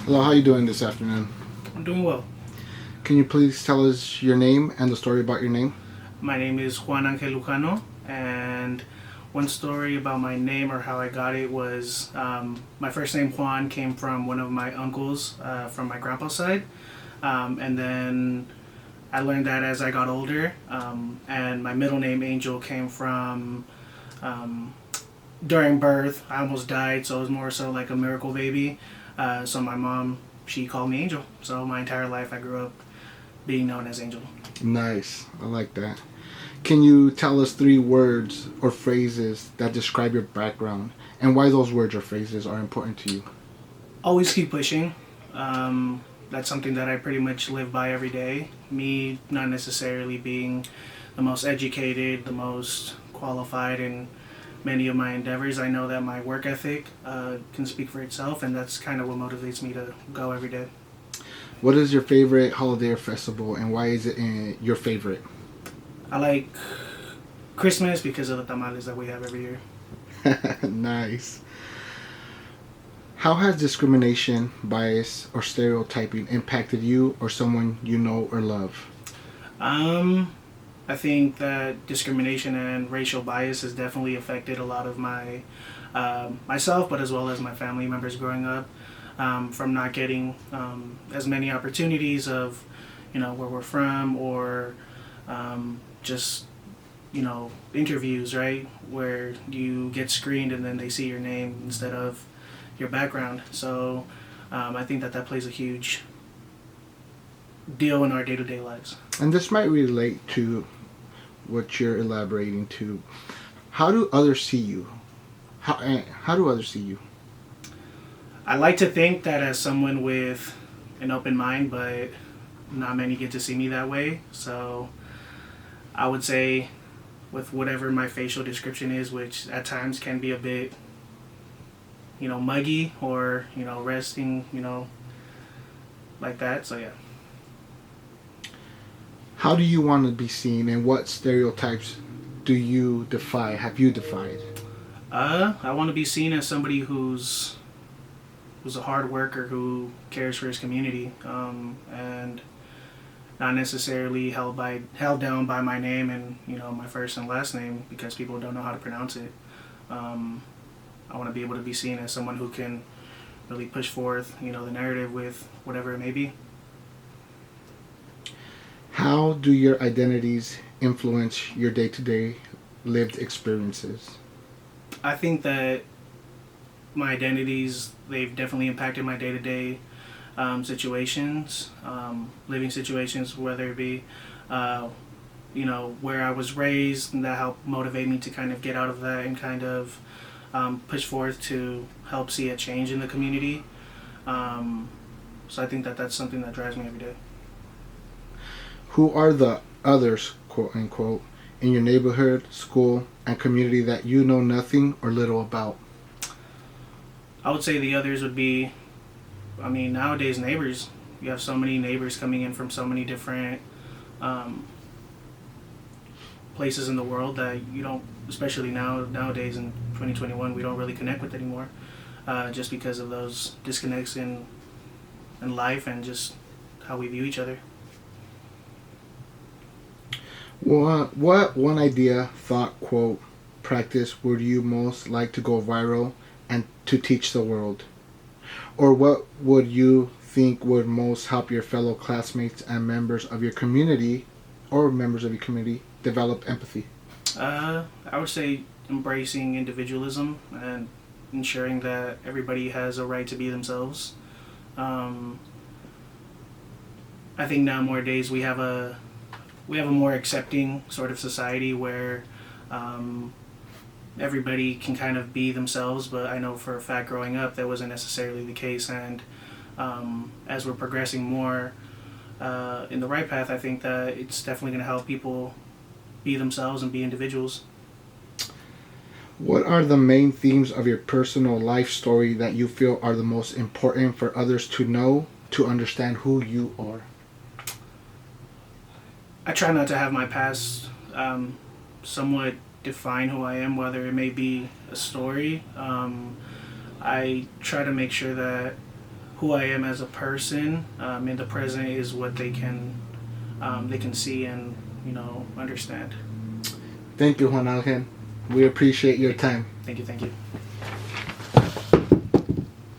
Hello, how you doing this afternoon? I'm doing well. Can you please tell us your name and the story about your name? My name is Juan and one story about my name or how I got it was my first name Juan came from one of my uncles from my grandpa's side, and then I learned that as I got older, and my middle name Angel came from um, during birth. I almost died, so it was more so like a miracle baby. So my mom, she called me Angel. So my entire life I grew up being known as Angel. Nice, I like that. Can you tell us three words or phrases that describe your background and why those words or phrases are important to you? Always keep pushing. That's something that I pretty much live by every day. Me not necessarily being the most educated, the most qualified in many of my endeavors. I know that my work ethic can speak for itself, and that's kind of what motivates me to go every day. What is your favorite holiday or festival and why is it your favorite? I like Christmas because of the tamales that we have every year. Nice. How has discrimination, bias, or stereotyping impacted you or someone you know or love? Um, I think that discrimination and racial bias has definitely affected a lot of my myself, but as well as my family members growing up, from not getting as many opportunities of, where we're from or just interviews, right, where you get screened and then they see your name instead of your background. So I think that that plays a huge deal in our day-to-day lives. And this might relate to what you're elaborating to. How do others see you? How do others see you? I like to think that as someone with an open mind, but not many get to see me that way. So I would say, with whatever my facial description is, which at times can be a bit, muggy or resting, like that. So yeah, How do you want to be seen, and what stereotypes do you defy? Have you defied? I want to be seen as somebody who's a hard worker who cares for his community, and not necessarily held down by my name and my first and last name because people don't know how to pronounce it. Um, I want to be able to be seen as someone who can really push forth the narrative with whatever it may be. How do your identities influence your day to day lived experiences? I think that my identities they've definitely impacted my day to day situations, living situations, whether it be uh, where I was raised, and that helped motivate me to kind of get out of that and kind of push forth to help see a change in the community. Um, so I think that that's something that drives me every day. Who are the others, quote unquote, in your neighborhood, school, and community that you know nothing or little about? I would say the others would be, I mean, nowadays neighbors. You have so many neighbors coming in from so many different um, places in the world that you don't, especially nowadays in 2021, we don't really connect with anymore, just because of those disconnects in life and just how we view each other. What one idea, thought, quote, practice would you most like to go viral and to teach the world? Or what would you think would most help your fellow classmates and members of your community or members of your community develop empathy? I would say embracing individualism and ensuring that everybody has a right to be themselves. Um, I think nowadays we have a more accepting sort of society where um, everybody can kind of be themselves. But I know for a fact, growing up, that wasn't necessarily the case. And as we're progressing more in the right path, I think that it's definitely going to help people be themselves and be individuals. What are the main themes of your personal life story that you feel are the most important for others to know to understand who you are? I try not to have my past somewhat define who I am, whether it may be a story. I try to make sure that who I am as a person in the present is what they can see and understand. Thank you, Juan Algen. We appreciate your time. Thank you.